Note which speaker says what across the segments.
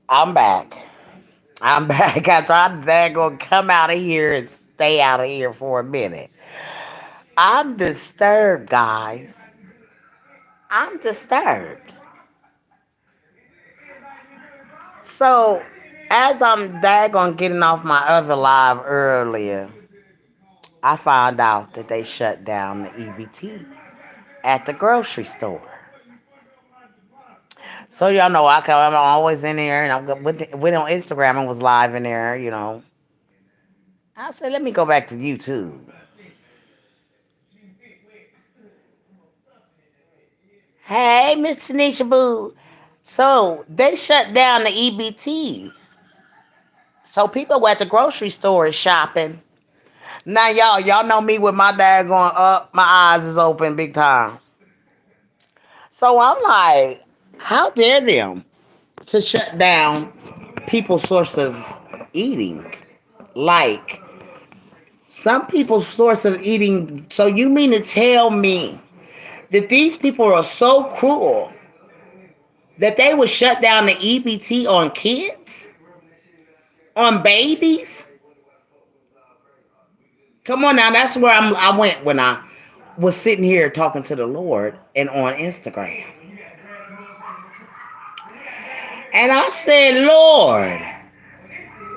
Speaker 1: I'm back. I'm back after I'm gonna come out of here and stay out of here for a minute. I'm disturbed, guys. I'm disturbed. So, as I'm daggone getting off my other live earlier, I found out that they shut down the EBT at the grocery store. So y'all know I'm always in there, and went on Instagram and was live in there. I said, let me go back to YouTube. Hey, Miss Tanisha Boo. So they shut down the EBT. So people were at the grocery store shopping. Now y'all know me with my dad going up, my eyes is open big time. So I'm like, how dare them to shut down people's source of eating? Like some people's source of eating. So you mean to tell me that these people are so cruel that they would shut down the EBT on kids, on babies? Come on now, that's where I went when I was sitting here talking to the Lord and on Instagram. And I said, Lord,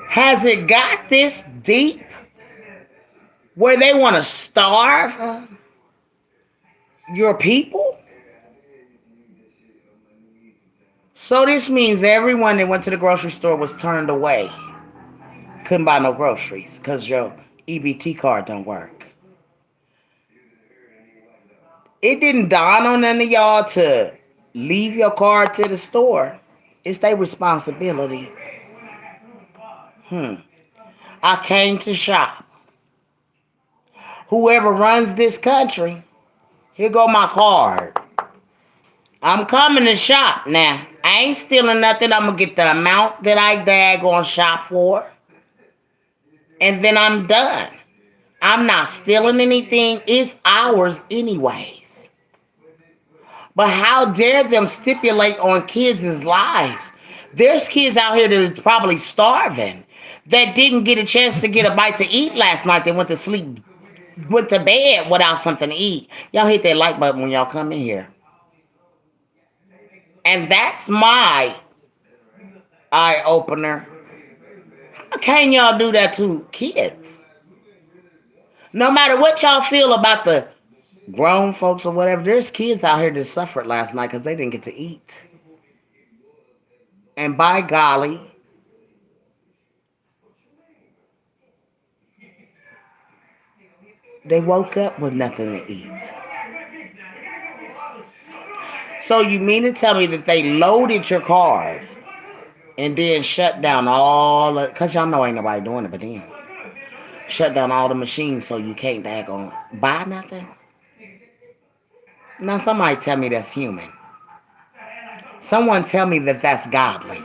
Speaker 1: has it got this deep where they want to starve your people? So this means everyone that went to the grocery store was turned away. Couldn't buy no groceries because your EBT card don't work. It didn't dawn on none of y'all to leave your card to the store. It's their responsibility. I came to shop. Whoever runs this country, here go my card. I'm coming to shop now. I ain't stealing nothing. I'm gonna get the amount that I daggone shop for, and then I'm done. I'm not stealing anything. It's ours anyways. But how dare them stipulate on kids' lives? There's kids out here that's probably starving that didn't get a chance to get a bite to eat last night. They went to bed without something to eat. Y'all hit that like button when y'all come in here. And that's my eye opener. How can y'all do that to kids? No matter what y'all feel about the grown folks or whatever, there's kids out here that suffered last night because they didn't get to eat. And by golly, they woke up with nothing to eat. So you mean to tell me that they loaded your card and then shut down all the, because y'all know ain't nobody doing it but them. Shut down all the machines so you can't daggone buy nothing? Now somebody tell me that's human. Someone tell me that that's godly.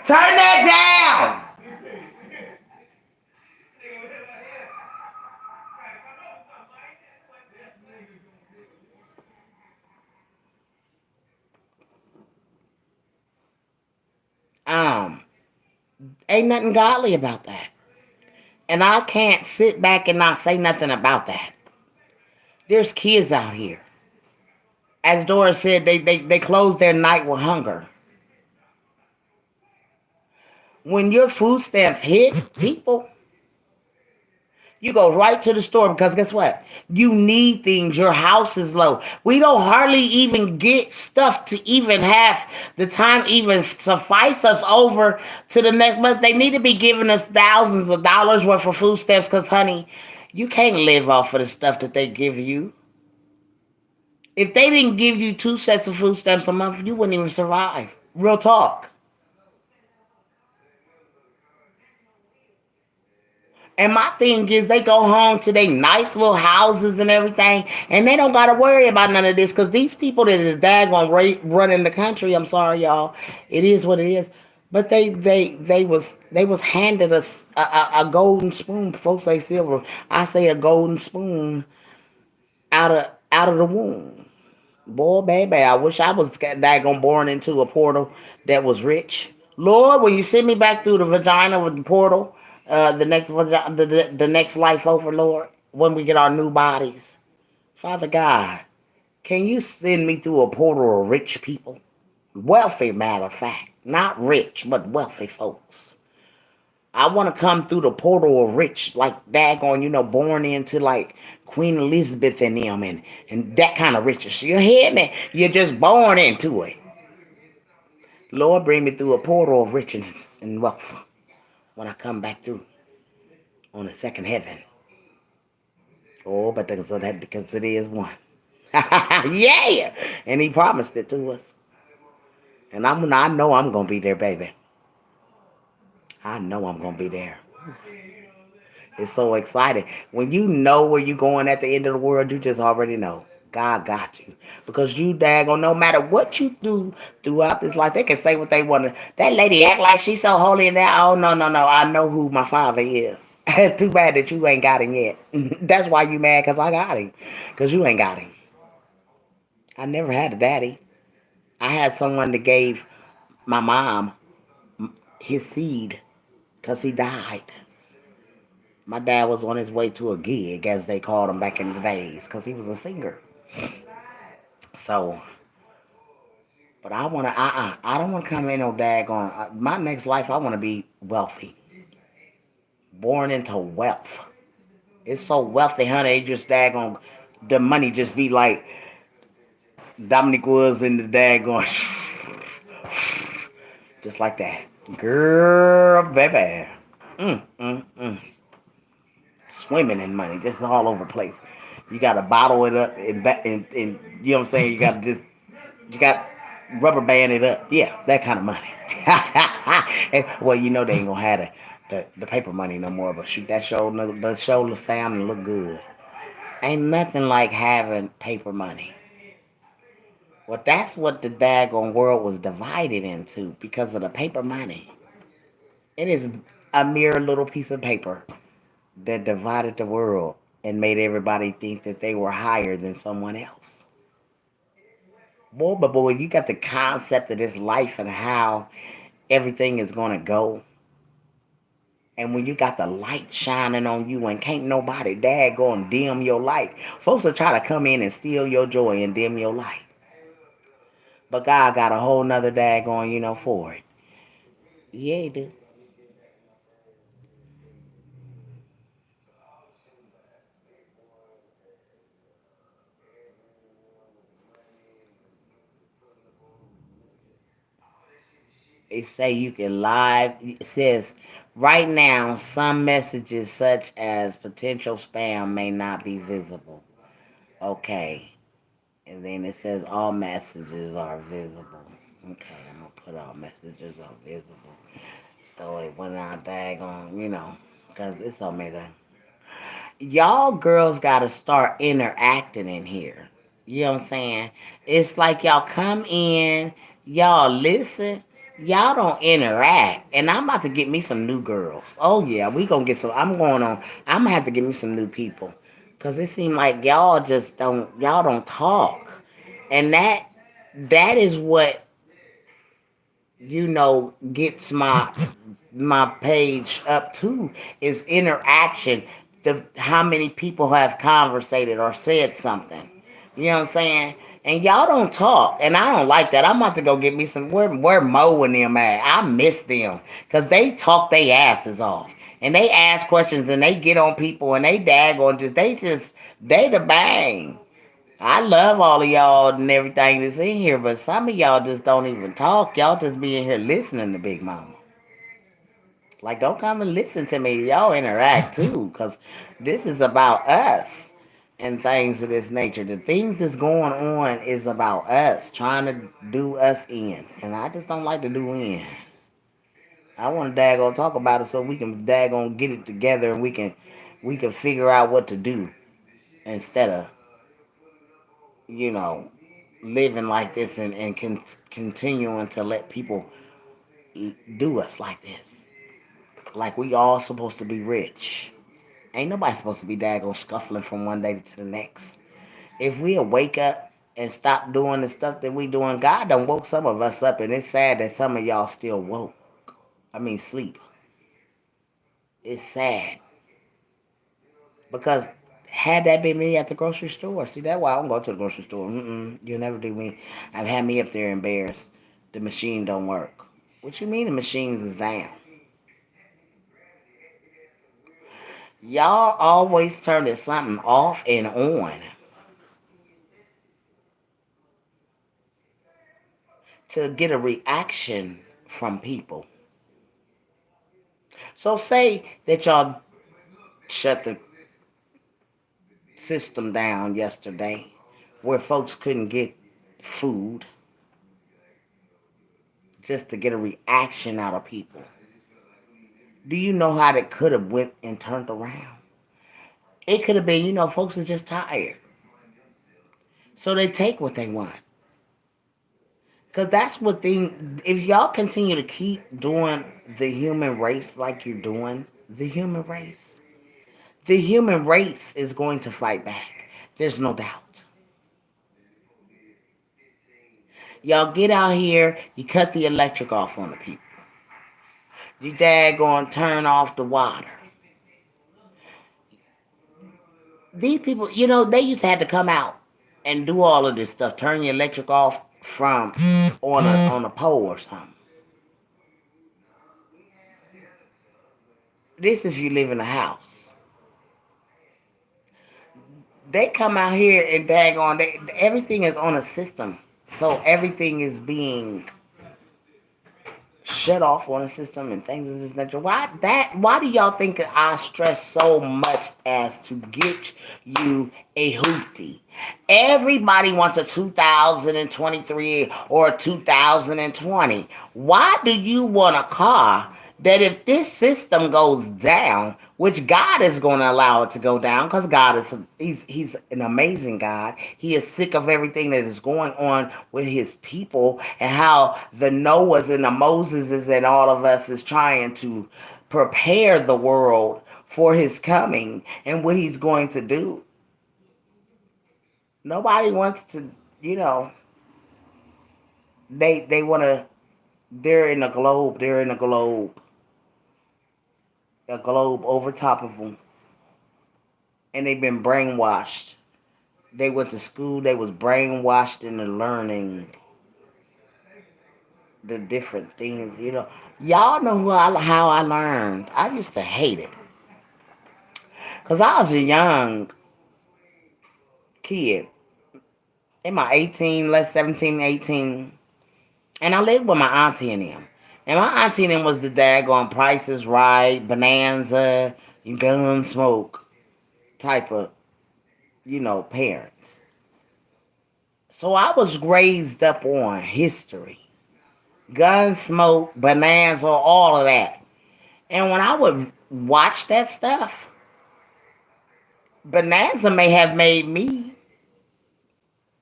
Speaker 1: Turn that down! Um, Ain't nothing godly about that. And I can't sit back and not say nothing about that. There's kids out here. As Doris said, they close their night with hunger. When your food stamps hit people, you go right to the store because guess what? You need things. Your house is low. We don't hardly even get stuff to even have the time even suffice us over to the next month. They need to be giving us thousands of dollars worth of food stamps because, honey, you can't live off of the stuff that they give you. If they didn't give you 2 sets of food stamps a month, you wouldn't even survive. Real talk. And my thing is, they go home to their nice little houses and everything, and they don't got to worry about none of this because these people that is daggone running the country, I'm sorry, y'all, it is what it is. But they was handed a golden spoon. Folks say silver. I say a golden spoon out of the womb. Boy, baby, I wish I was daggone born into a portal that was rich. Lord, will you send me back through the vagina with the portal, the next life over, Lord, when we get our new bodies? Father God, can you send me through a portal of rich people? Wealthy, matter of fact. Not rich, but wealthy folks. I want to come through the portal of rich, like daggone, born into like Queen Elizabeth and them and that kind of riches. You hear me? You're just born into it. Lord, bring me through a portal of richness and wealth when I come back through on the second heaven. Oh, but because it is one. Yeah! And he promised it to us. And I know I'm gonna be there, baby. I know I'm gonna be there. It's so exciting. When you know where you're going at the end of the world, you just already know. God got you. Because you daggone, no matter what you do throughout this life, they can say what they want to. That lady act like she's so holy and that. Oh, no, no, no. I know who my father is. Too bad that you ain't got him yet. That's why you mad, because I got him. Because you ain't got him. I never had a daddy. I had someone that gave my mom his seed because he died. My dad was on his way to a gig, as they called him back in the days, because he was a singer. So, but I want to, I don't want to come in no daggone. My next life, I want to be wealthy, born into wealth. It's so wealthy, honey. It just daggone, the money just be like Dominic was in the daggone, just like that. Girl, baby. Mm. Swimming in money, just all over the place. You gotta bottle it up and you know what I'm saying. You got rubber band it up. Yeah, that kind of money. And, well, they ain't gonna have the paper money no more. But shoot, the shoulder sound and look good. Ain't nothing like having paper money. Well, that's what the daggone world was divided into because of the paper money. It is a mere little piece of paper that divided the world and made everybody think that they were higher than someone else. Boy, you got the concept of this life and how everything is going to go. And when you got the light shining on you and can't nobody daggone dim your light. Folks will try to come in and steal your joy and dim your light. But God got a whole nother daggone, for it. Yeah, he do. It say you can live. It says right now some messages such as potential spam may not be visible. Okay, and then it says all messages are visible. Okay, I'm gonna put all messages are visible. So it went out daggone, because it's so many. Y'all girls gotta start interacting in here. You know what I'm saying? It's like y'all come in, y'all listen, y'all don't interact. And I'm about to get me some new girls. Oh yeah, we gonna get some. I'm gonna have to get me some new people. Cause it seems like y'all don't talk. And that is what gets my page up too is interaction. The how many people have conversated or said something. You know what I'm saying? And y'all don't talk, and I don't like that. I'm about to go get me some. Where Mo and them at? I miss them because they talk their asses off, and they ask questions, and they get on people, and they dag on they the bang. I love all of y'all and everything that's in here, but some of y'all just don't even talk. Y'all just be in here listening to Big Mama. Like, don't come and listen to me. Y'all interact too, because this is about us and things of this nature. The things that's going on is about us, trying to do us in. And I just don't like to do in. I want to daggone talk about it so we can daggone get it together and we can figure out what to do instead of, you know, living like this and continuing to let people do us like this. Like we all supposed to be rich. Ain't nobody supposed to be daggone scuffling from one day to the next. If we wake up and stop doing the stuff that we doing. God done woke some of us up, and it's sad that some of y'all still woke. I mean, sleep. It's sad because had that been me at the grocery store, see that's why I don't go to the grocery store. You'll never do me. I've had me up there embarrassed. The machine don't work. What you mean the machines is down? Y'all always turning something off and on to get a reaction from people. So say that y'all shut the system down yesterday where folks couldn't get food just to get a reaction out of people. Do you know how that could have went and turned around? It could have been, folks are just tired. So they take what they want. Because that's what if y'all continue to keep doing the human race like you're doing, the human race is going to fight back. There's no doubt. Y'all get out here, you cut the electric off on the people. You daggone turn off the water. These people, they used to have to come out and do all of this stuff. Turn your electric off from on a pole or something. This if you live in a house. They come out here and everything is on a system. So everything is being shut off on a system and things of this nature. Why do y'all think that I stress so much as to get you a hoopty? Everybody wants a 2023 or a 2020. Why do you want a car that if this system goes down, which God is going to allow it to go down, because God he's an amazing God. He is sick of everything that is going on with his people and how the Noahs and the Moseses and all of us is trying to prepare the world for his coming and what he's going to do. Nobody wants to, they want to, they're in a globe over top of them, and they've been brainwashed. They went to school, they was brainwashed into learning the different things, Y'all know how I learned. I used to hate it. Because I was a young kid, in my 18, less 17, 18, and I lived with my auntie and them. And my auntie and them was the daggone Price is Right, Bonanza, Gunsmoke type of, parents. So I was raised up on history. Gunsmoke, Bonanza, all of that. And when I would watch that stuff, Bonanza may have made me,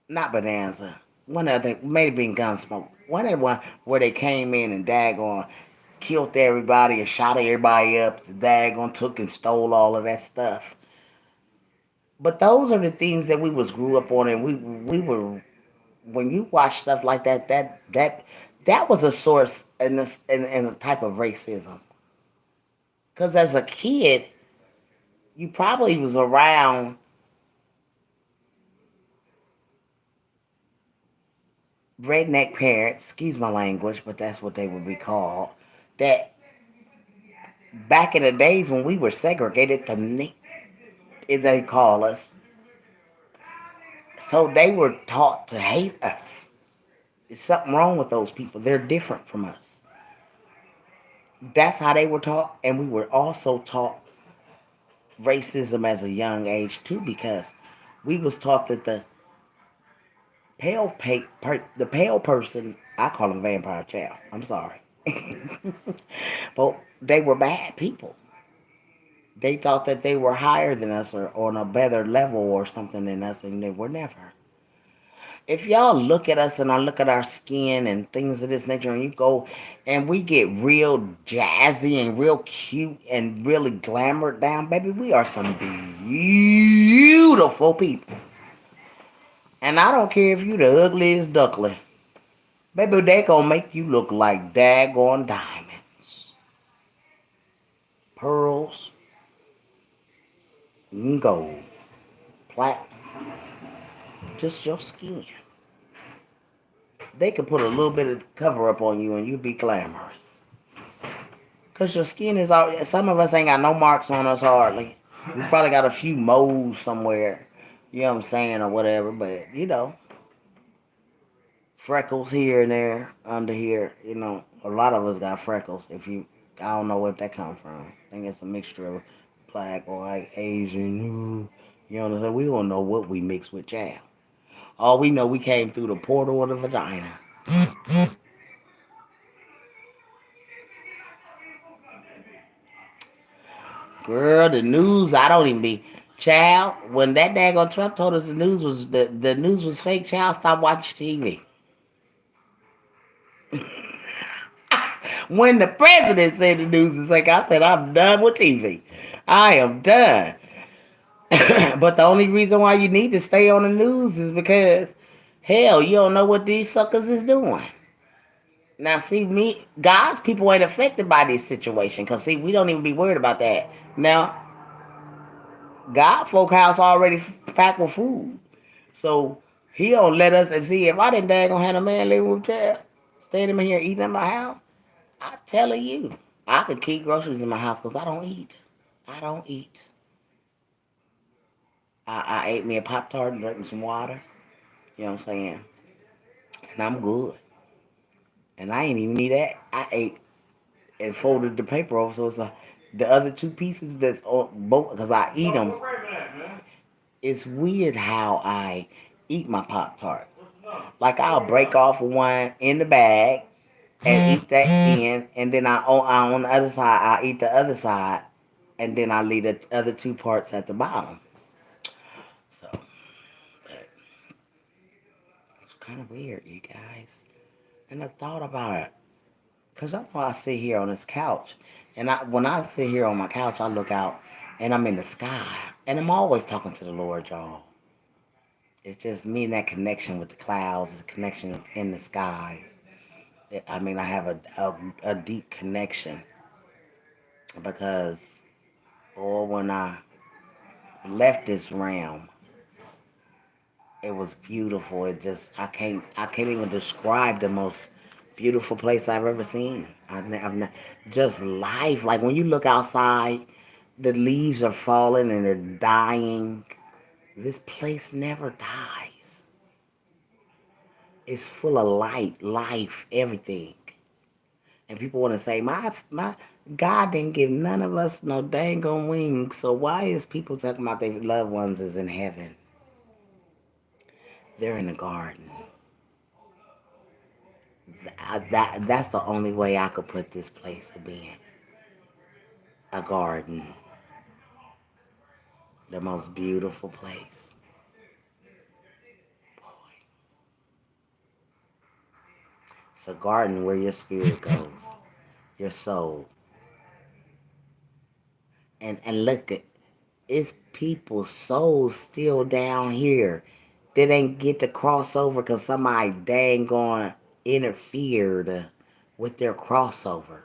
Speaker 1: not Bonanza, one of the, may have been Gunsmoke. One of the one where they came in and daggone killed everybody and shot everybody up, the daggone took and stole all of that stuff. But those are the things that we was grew up on, and we were, when you watch stuff like that was a source in a type of racism. Because as a kid, you probably was around redneck parents, excuse my language, but that's what they would be called, that back in the days when we were segregated, as they call us, so they were taught to hate us. There's something wrong with those people. They're different from us. That's how they were taught, and we were also taught racism as a young age too, because we was taught that the pale person, I call them vampire child. I'm sorry, but they were bad people. They thought that they were higher than us or on a better level or something than us, and they were never. If y'all look at us and I look at our skin and things of this nature, and you go and we get real jazzy and real cute and really glamored down, baby, we are some beautiful people. And I don't care if you the ugliest duckling. Baby, they gonna make you look like daggone diamonds, pearls, and gold, platinum, just your skin. They could put a little bit of cover up on you and you be glamorous. Cause your skin is all. Some of us ain't got no marks on us hardly. We probably got a few moles somewhere. You know what I'm saying or whatever. But freckles here and there under here. A lot of us got freckles. I don't know where that come from. I think it's a mixture of black or like Asian. You know what I'm saying? We don't know what we mix with, child. All we know, we came through the portal of the vagina. Girl, the news, I don't even be. Child, when that daggone Trump told us the news was fake, child, stop watching TV. When the president said the news is fake, I said, I'm done with TV. I am done. But the only reason why you need to stay on the news is because, hell, you don't know what these suckers is doing. Now, see, God's people ain't affected by this situation. Because, see, we don't even be worried about that. Now, God folk house already packed with food. So, he don't let us, and see, if I didn't daggone have a man living with child, staying in here eating in my house, I'm telling you, I could keep groceries in my house because I don't eat. I don't eat. I ate me a Pop Tart and drank me some water. You know what I'm saying? And I'm good. And I ain't even need that. I ate and folded the paper over so the other two pieces that's on both because I eat them. It's weird how I eat my Pop Tarts. Like I'll break off one in the bag and eat that end, and then on the other side I eat the other side, and then I leave the other two parts at the bottom. So, but it's kind of weird, you guys. And I thought about it, cause I know I sit here on this couch, and when I sit here on my couch, I look out, and I'm in the sky, and I'm always talking to the Lord, y'all. It's just me and that connection with the clouds, the connection in the sky. I mean, I have a deep connection because, or when I left this realm, it was beautiful. I can't even describe the most beautiful place I've ever seen. Just life. Like when you look outside, the leaves are falling and they're dying. This place never dies. It's full of light, life, everything. And people want to say, my God didn't give none of us no dang on wings. So why is people talking about their loved ones is in heaven? They're in the garden. That's the only way I could put this place to be a garden. The most beautiful place. Boy, it's a garden where your spirit goes, your soul. And look at it's people's souls still down here. They didn't get to cross over because somebody dang on interfered with their crossover.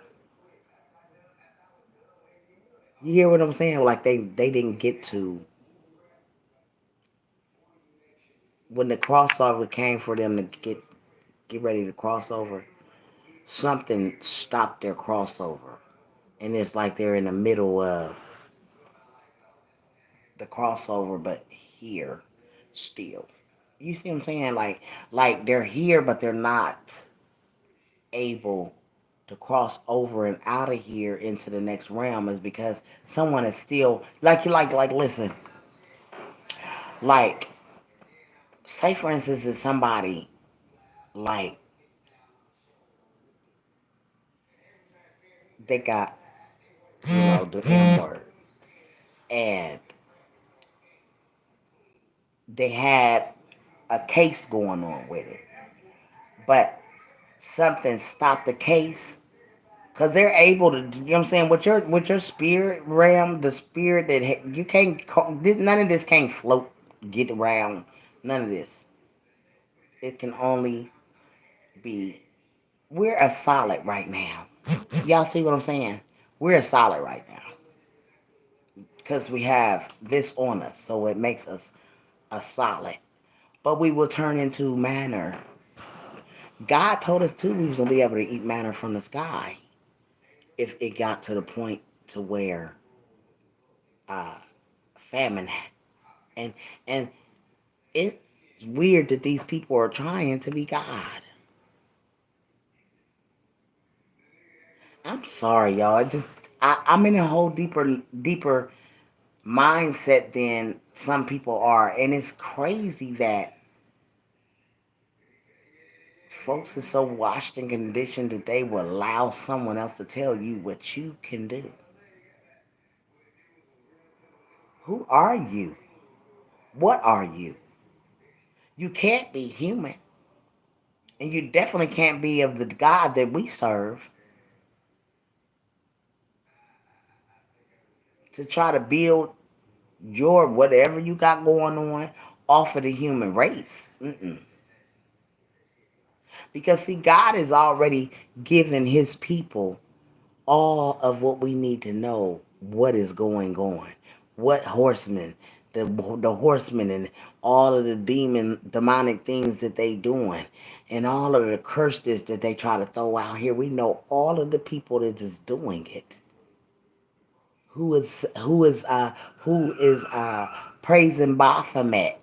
Speaker 1: You hear what I'm saying? Like they didn't get to when the crossover came for them to get ready to cross over. Something stopped their crossover, and it's like they're in the middle of the crossover, but here still. You see what I'm saying? Like they're here, but they're not able to cross over and out of here into the next realm is because someone is still like listen, like say for instance if somebody like they got the N word and they had a case going on with it, but something stopped the case because they're able to. You know what I'm saying? With your spirit realm, the spirit that you can't. None of this can't float, get around. None of this. It can only be, we're a solid right now. Y'all see what I'm saying? We're a solid right now because we have this on us, so it makes us a solid. But we will turn into manna. God told us too we was gonna be able to eat manna from the sky if it got to the point to where uh, famine had. And and it's weird that these people are trying to be God. I'm sorry, y'all. I'm in a whole deeper mindset than some people are, and it's crazy that folks are so washed and conditioned that they will allow someone else to tell you what you can do. Who are you? What are you? You can't be human, and you definitely can't be of the God that we serve to try to build your whatever you got going on off of the human race. Mm-mm. Because see, God has already given His people all of what we need to know what is going on. What horsemen, the horsemen and all of the demonic things that they doing and all of the curses that they try to throw out here. We know all of the people that is doing it. Who is praising Baphomet,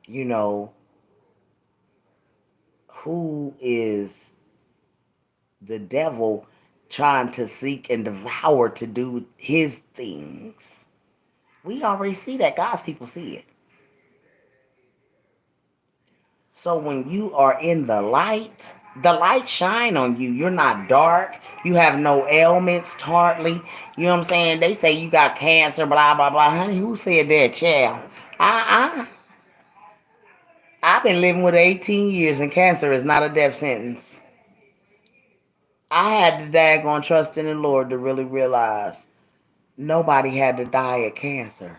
Speaker 1: you know, who is the devil trying to seek and devour to do his things. We already see that. God's people see it. So when you are in the light shine on you. You're not dark. You have no ailments, hardly. You know what I'm saying? They say you got cancer, blah, blah, blah. Honey, who said that, child? Uh-uh. I've been living with 18 years, and cancer is not a death sentence. I had the daggone trust in the Lord to really realize nobody had to die of cancer.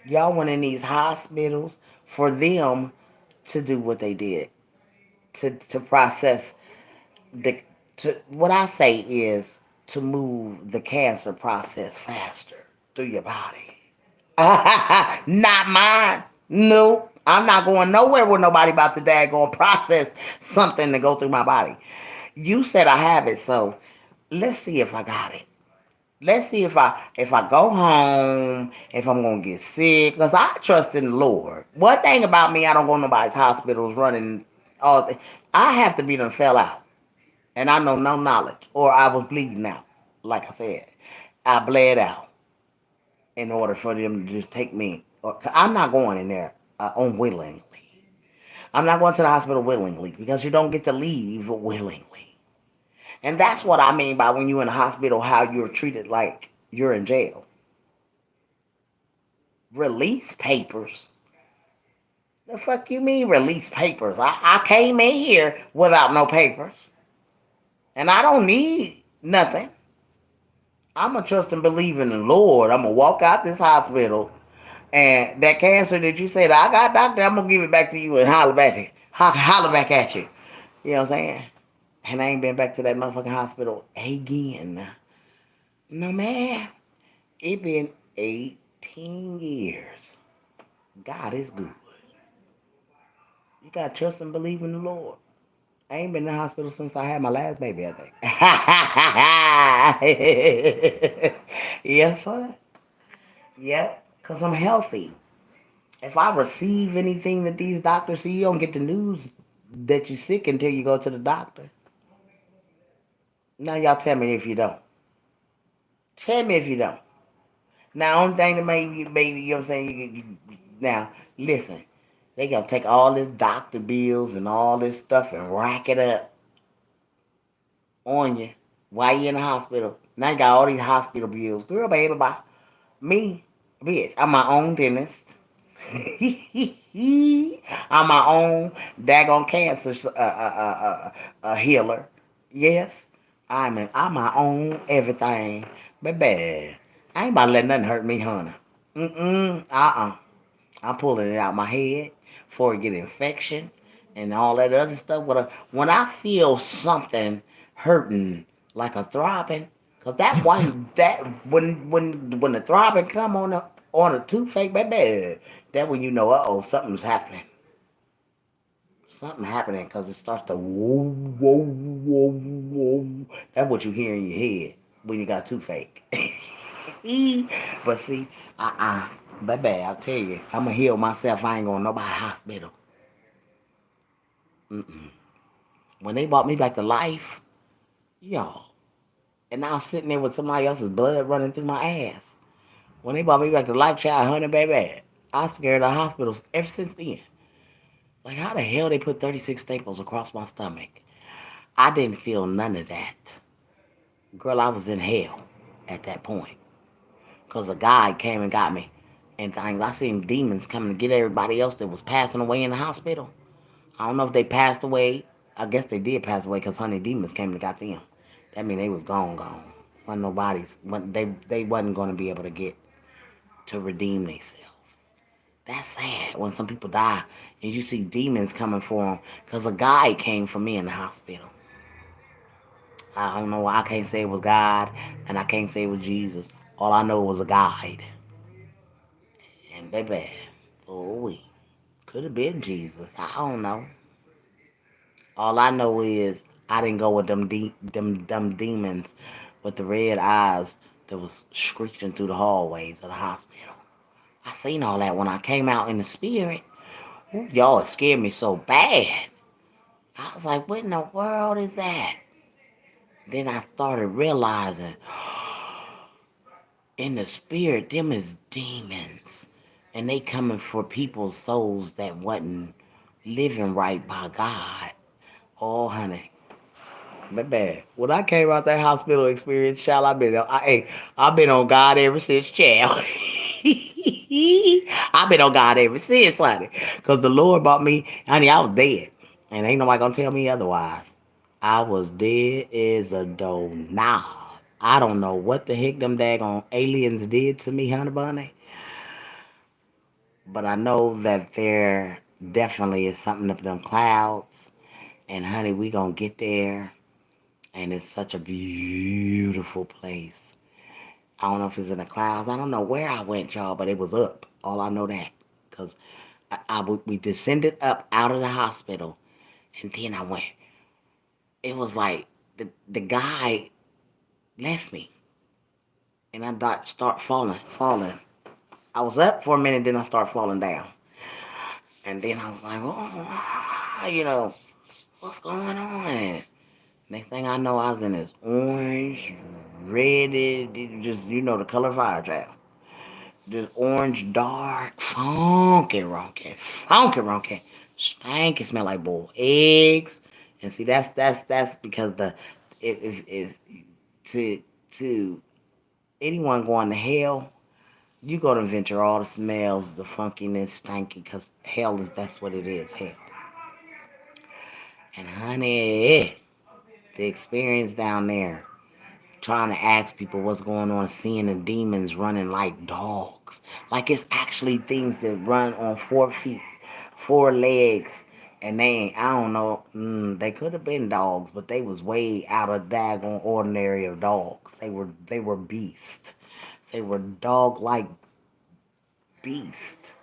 Speaker 1: Y'all went in these hospitals for them to do what they did. To process the to what I say is to move the cancer process faster through your body. Not mine. Nope. I'm not going nowhere with nobody about the daggone process something to go through my body. You said I have it, so let's see if I got it. Let's see if I go home, if I'm gonna get sick, cause I trust in the Lord. One thing about me, I don't go to nobody's hospitals running all. I have to be done fell out, and I know no knowledge, or I was bleeding out. Like I said, I bled out in order for them to just take me. I'm not going in there unwillingly. I'm not going to the hospital willingly because you don't get to leave willingly. And that's what I mean by when you're in the hospital, how you're treated like you're in jail. Release papers. The fuck you mean release papers? I came in here without no papers. And I don't need nothing. I'm going to trust and believe in the Lord. I'm going to walk out this hospital. And that cancer that you said, I got, doctor, I'm going to give it back to you and holler back at you. Holler back at you. You know what I'm saying? And I ain't been back to that motherfucking hospital again. No, man. It been 18 years. God is good. You got to trust and believe in the Lord. I ain't been in the hospital since I had my last baby, I think. Yes, sir. Yep, because I'm healthy. If I receive anything that these doctors see, you don't get the news that you're sick until you go to the doctor. Now, y'all tell me if you don't. Tell me if you don't. Now, only thing that made you, baby, you know what I'm saying? Now, listen. They gonna take all this doctor bills and all this stuff and rack it up on you while you in the hospital. Now you got all these hospital bills. Girl, baby, bye. Me, bitch, I'm my own dentist. I'm my own daggone cancer healer. Yes, I'm my own everything. Baby, I ain't about to let nothing hurt me, honey. I'm pulling it out my head before it get infection. and all that other stuff. When I feel something hurting, like a throbbing, cause that when the throbbing come on a toothache, baby, that when you know, something's happening. Something happening because it starts to whoa, whoa, whoa, whoa. That's what you hear in your head when you got a toothache. But see, uh-uh, baby, I'll tell you, I'm going to heal myself. I ain't going to nobody hospital. Mm-mm. When they brought me back to life, yo, and I was sitting there with somebody else's blood running through my ass. When they brought me back to life, child, honey, baby, I was scared of hospitals ever since then. Like, how the hell they put 36 staples across my stomach? I didn't feel none of that. Girl, I was in hell at that point. Because a guy came and got me. And things, I seen demons coming to get everybody else that was passing away in the hospital. I don't know if they passed away. I guess they did pass away because honey demons came and got them. That mean they was gone. Wasn't nobody's. They wasn't going to be able to get to redeem themselves. That's sad when some people die and you see demons coming for them. Because a guy came for me in the hospital. I don't know why I can't say it was God and I can't say it was Jesus. All I know was a guide. And baby, oh we could have been Jesus. I don't know. All I know is I didn't go with them demons with the red eyes that was screeching through the hallways of the hospital. I seen all that when I came out in the spirit. Ooh, y'all, it scared me so bad. I was like, what in the world is that? Then I started realizing in the spirit, them is demons. And they coming for people's souls that wasn't living right by God. Oh, honey. Baby, when I came out that hospital experience, child, I've been on God ever since, child. I've been on God ever since, honey. Because the Lord brought me, honey, I was dead. And ain't nobody gonna tell me otherwise. I was dead as a doorknob. I don't know what the heck them daggone aliens did to me, honey bunny. But I know that there definitely is something up in them clouds. And honey, we gonna get there. And it's such a beautiful place. I don't know if it's in the clouds. I don't know where I went, y'all, but it was up. All I know that. Because we descended up out of the hospital. And then I went. It was like the guy left me. And I start falling. I was up for a minute, then I start falling down. And then I was like, oh, what's going on? Next thing I know, I was in this orange, red, just, the color fire child. This orange, dark, funky, ronky, stank. It smell like boiled eggs. And see, that's because if to to anyone going to hell, you go to venture all the smells, the funkiness, stanky, because that's what it is, hell. And honey, the experience down there, trying to ask people what's going on, seeing the demons running like dogs. Like it's actually things that run on 4 feet, 4 legs, and they ain't, I don't know, they could have been dogs, but they was way out of daggone ordinary of dogs. They were beasts. They were dog-like beasts.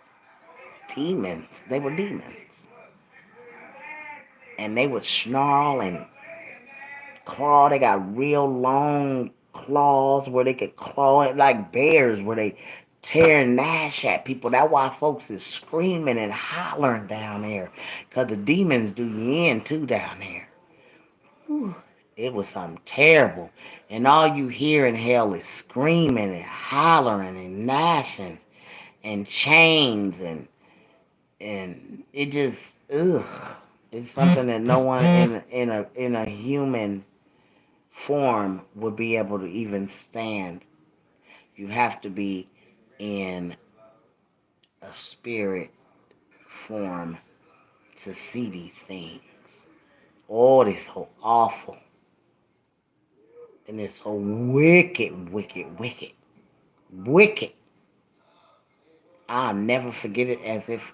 Speaker 1: Demons. They were demons. And they would snarl and claw. They got real long claws where they could claw it like bears, where they tear and gnash at people. That's why folks is screaming and hollering down there, because the demons do you in too down there. Whew. It was something terrible. And all you hear in hell is screaming and hollering and gnashing and chains and it just ugh. It's something that no one in a human form would be able to even stand. You have to be in a spirit form to see these things. Oh, they're so awful. And it's so wicked, wicked, wicked, wicked. I'll never forget it as if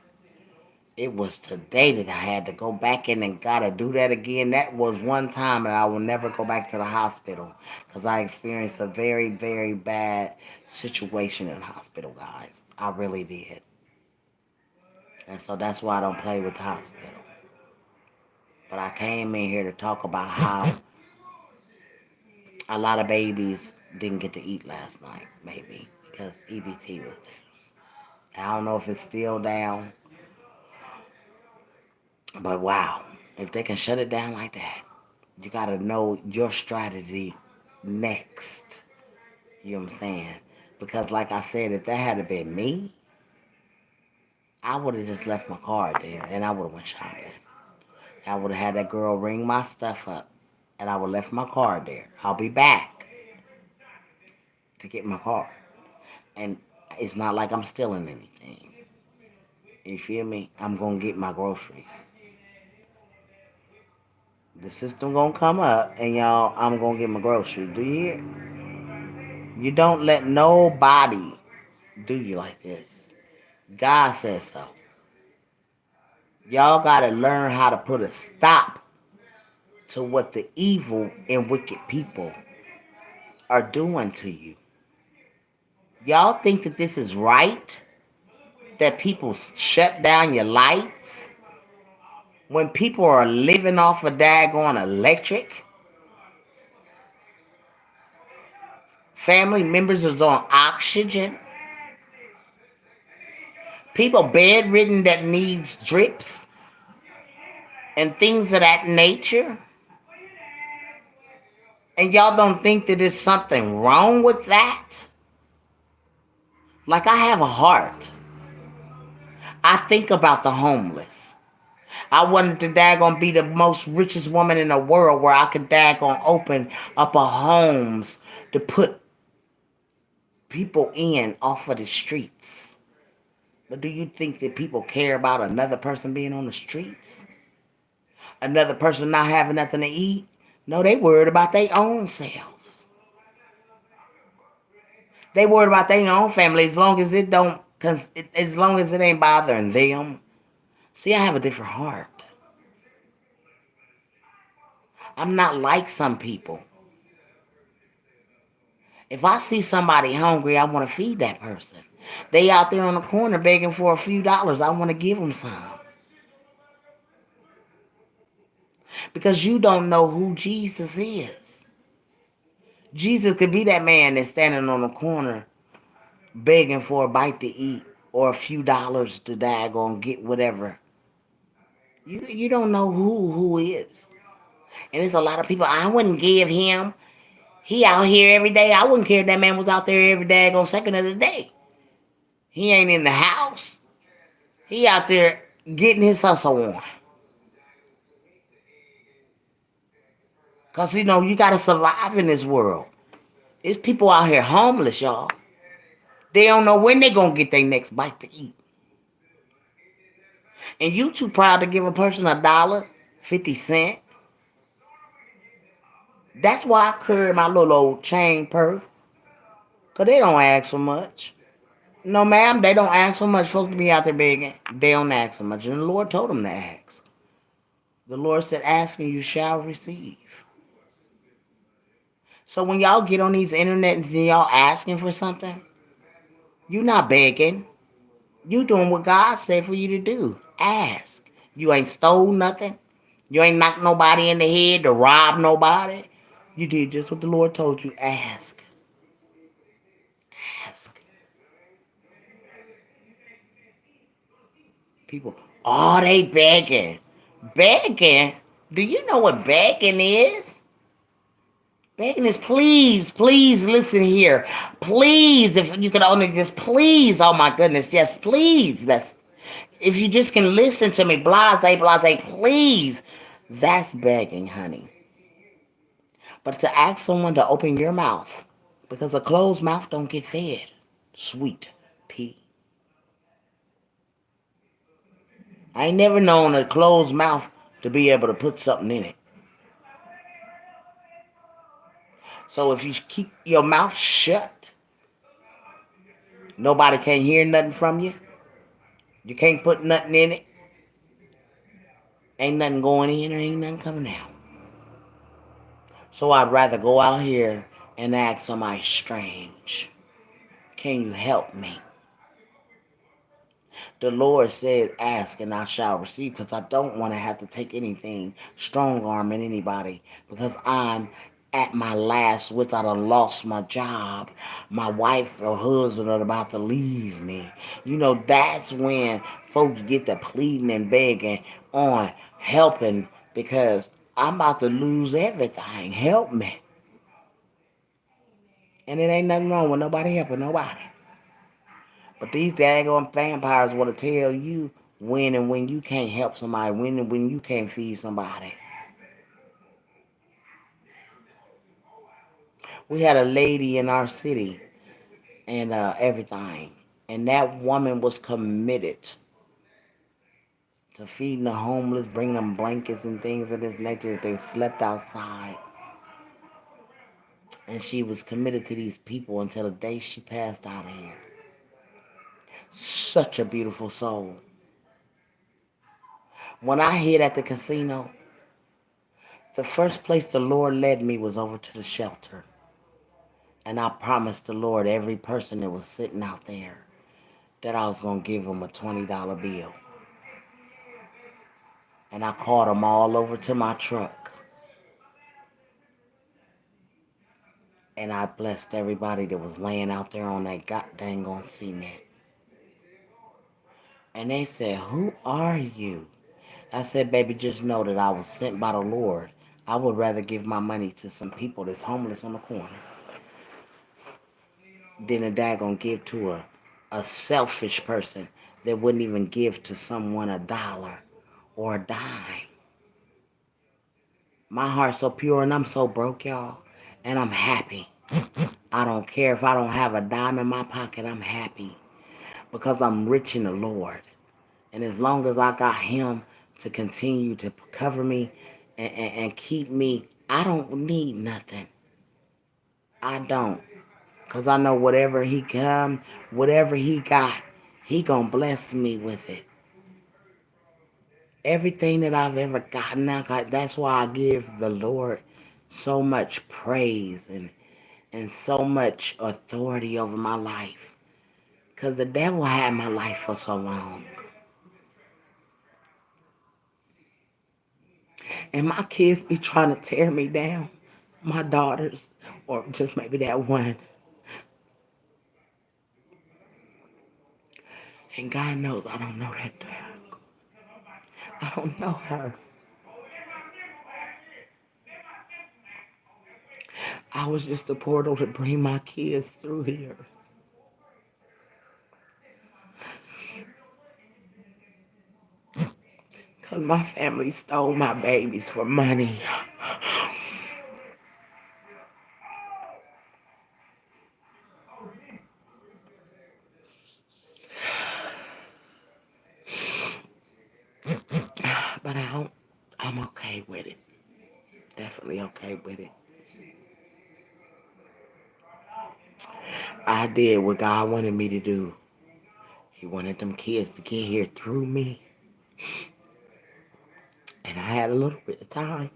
Speaker 1: It was today that I had to go back in and gotta do that again. That was one time, and I will never go back to the hospital because I experienced a very, very bad situation in the hospital, guys. I really did. And so that's why I don't play with the hospital. But I came in here to talk about how a lot of babies didn't get to eat last night, maybe, because EBT was down. I don't know if it's still down, but wow, if they can shut it down like that, you gotta know your strategy next. You know what I'm saying? Because like I said, if that had been me, I would have just left my card there and I would have went shopping. I would have had that girl ring my stuff up and I would have left my card there. I'll be back to get my card. And it's not like I'm stealing anything. You feel me? I'm gonna get my groceries. The system gonna come up and y'all, I'm gonna get my groceries. Do you hear? You don't let nobody do you like this. God says so. Y'all gotta learn how to put a stop to what the evil and wicked people are doing to you. Y'all think that this is right? That people shut down your lights when people are living off of daggone electric? Family members is on oxygen. People bedridden that needs drips and things of that nature. And y'all don't think that there's something wrong with that? Like I have a heart. I think about the homeless. I wanted to daggone be the most richest woman in the world where I could daggone open up a homes to put people in off of the streets. But do you think that people care about another person being on the streets? Another person not having nothing to eat? No, they worried about their own selves. They worried about their own family as long as it don't, as long as it ain't bothering them. See, I have a different heart. I'm not like some people. If I see somebody hungry, I want to feed that person. They out there on the corner begging for a few dollars. I want to give them some. Because you don't know who Jesus is. Jesus could be that man that's standing on the corner begging for a bite to eat or a few dollars to daggone get whatever. You don't know who is. And there's a lot of people I wouldn't give him. He out here every day. I wouldn't care if that man was out there every daggone second of the day. He ain't in the house. He out there getting his hustle on. Because, you got to survive in this world. There's people out here homeless, y'all. They don't know when they going to get their next bite to eat. And you too proud to give a person $1.50. That's why I carry my little old chain purse. Because they don't ask for much. No, ma'am, they don't ask for much. Folks to be out there begging. They don't ask for much. And the Lord told them to ask. The Lord said, ask and you shall receive. So when y'all get on these internet and y'all asking for something, you not begging. You doing what God said for you to do. Ask. You ain't stole nothing. You ain't knocked nobody in the head to rob nobody. You did just what the Lord told you. Ask. Ask. People, oh, they begging. Begging? Do you know what begging is? Begging is please, please listen here. Please, if you could only just please, oh my goodness, yes, please. If you just can listen to me, blase, blase, please. That's begging, honey. But to ask someone to open your mouth, because a closed mouth don't get fed. Sweet pea. I ain't never known a closed mouth to be able to put something in it. So if you keep your mouth shut, nobody can hear nothing from you. You can't put nothing in it. Ain't nothing going in or ain't nothing coming out. So I'd rather go out here and ask somebody strange, can you help me? The Lord said, ask and I shall receive, because I don't want to have to take anything, strong arming anybody, because I'm at my last wits. I done lost my job. My wife or husband are about to leave me. You know, that's when folks get to pleading and begging on helping, because I'm about to lose everything. Help me. And it ain't nothing wrong with nobody helping nobody. But these daggone vampires want to tell you when and when you can't help somebody, when and when you can't feed somebody. We had a lady in our city and everything. And that woman was committed to feeding the homeless, bringing them blankets and things of this nature. They slept outside. And she was committed to these people until the day she passed out of here. Such a beautiful soul. When I hit at the casino, the first place the Lord led me was over to the shelter. And I promised the Lord every person that was sitting out there that I was going to give them a $20 bill. And I called them all over to my truck. And I blessed everybody that was laying out there on that goddamn on cement. And they said, who are you? I said, baby, just know that I was sent by the Lord. I would rather give my money to some people that's homeless on the corner than a daggone give to a selfish person that wouldn't even give to someone a dollar or a dime. My heart's so pure and I'm so broke, y'all. And I'm happy. I don't care if I don't have a dime in my pocket, I'm happy. Because I'm rich in the Lord. And as long as I got Him to continue to cover me and keep me, I don't need nothing. I don't. Because I know whatever He got, He gonna bless me with it. Everything that I've ever gotten, that's why I give the Lord so much praise and so much authority over my life. Because the devil had my life for so long. And my kids be trying to tear me down. My daughters, or just maybe that one. And God knows I don't know that dog. I don't know her. I was just a portal to bring my kids through here. Because my family stole my babies for money. But I'm okay with it. Definitely okay with it. I did what God wanted me to do. He wanted them kids to get here through me. And I had a little bit of time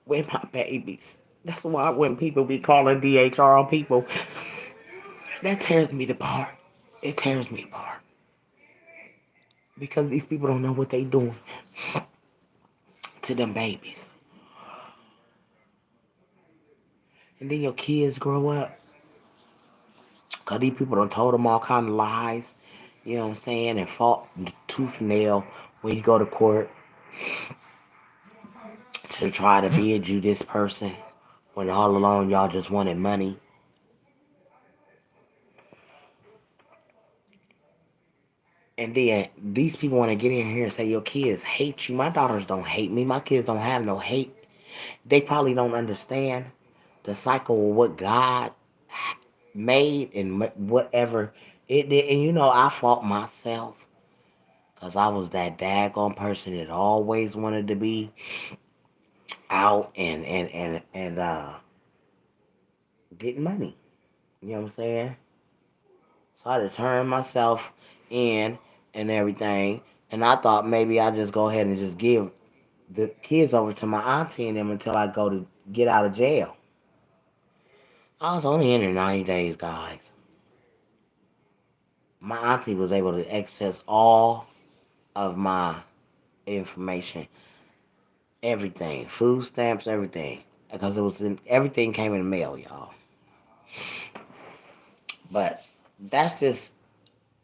Speaker 1: with my babies. That's why when people be calling DHR on people, that tears me apart. It tears me apart. Because these people don't know what they doing to them babies. And then your kids grow up. Because these people done told them all kind of lies. You know what I'm saying? And fought tooth and nail when you go to court to try to bid you this person. When all along y'all just wanted money. And then these people want to get in here and say your kids hate you. My daughters don't hate me. My kids don't have no hate. They probably don't understand the cycle of what God made and whatever it did. And you know, I fought myself because I was that daggone person that always wanted to be out and getting money. You know what I'm saying? So I had to turn myself in and everything. And I thought maybe I just go ahead and just give. the kids over to my auntie and them until I go to get out of jail. I was only in there 90 days, guys. My auntie was able to access all of my information, everything, food stamps, everything, because it was in everything came in the mail, y'all. But that's just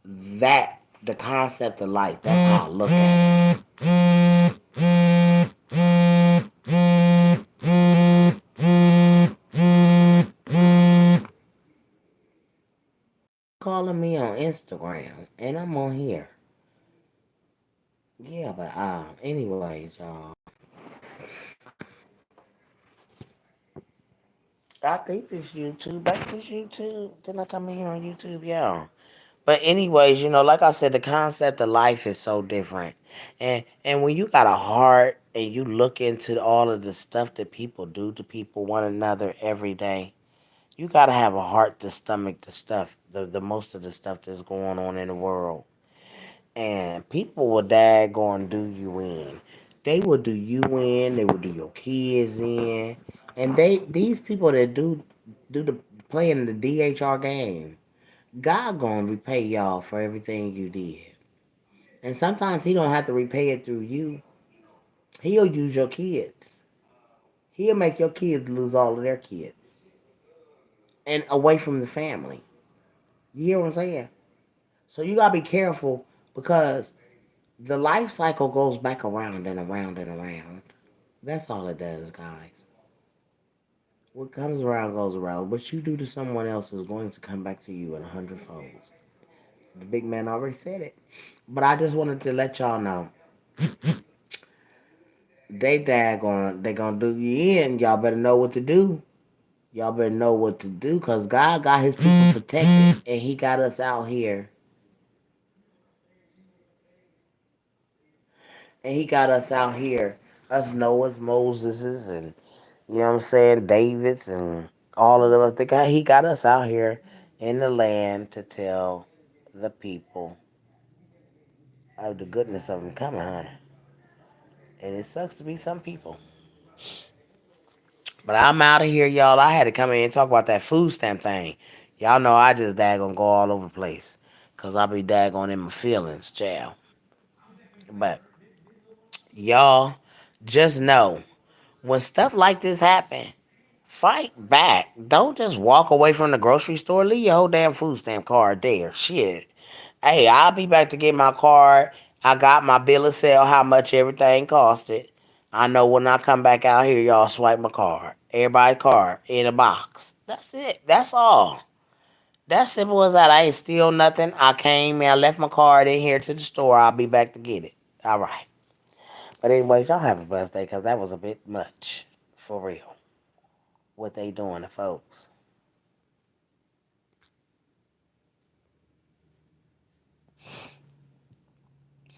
Speaker 1: that the concept of life. That's how I look at it. Calling me on Instagram, and I'm on here. Yeah, but anyways, y'all. I think this YouTube, back this YouTube. Then I come in here on YouTube, y'all. But anyways, like I said, the concept of life is so different. And when you got a heart and you look into all of the stuff that people do to people one another every day, you gotta have a heart to stomach the stuff, the most of the stuff that's going on in the world. And people will daggone do you in. They will do you in, they will do your kids in. And these people that do the playing the DHR game, God gonna repay y'all for everything you did. And sometimes he don't have to repay it through you. He'll use your kids. He'll make your kids lose all of their kids. And away from the family. You hear what I'm saying? So you gotta be careful because the life cycle goes back around and around and around. That's all it does, guys. What comes around goes around. What you do to someone else is going to come back to you in 100 folds. The big man already said it. But I just wanted to let y'all know they gonna do you in. Y'all better know what to do. Y'all better know what to do because God got his people protected and he got us out here. And he got us out here. Us Noah's, Moses's, and you know what I'm saying, David's and all of them. He got us out here in the land to tell the people of the goodness of him coming, honey. And it sucks to be some people. But I'm out of here, y'all. I had to come in and talk about that food stamp thing. Y'all know I just daggone go all over the place. Because I be daggone in my feelings, child. But y'all just know when stuff like this happen, fight back. Don't just walk away from the grocery store. Leave your whole damn food stamp card there. Shit. Hey, I'll be back to get my card. I got my bill of sale, how much everything costed. I know when I come back out here, y'all swipe my card. Everybody's card in a box. That's it. That's all. That's simple as that. I ain't steal nothing. I came and I left my card in here to the store. I'll be back to get it. All right. But anyways, y'all have a blessed day because that was a bit much. For real. What they doing to folks.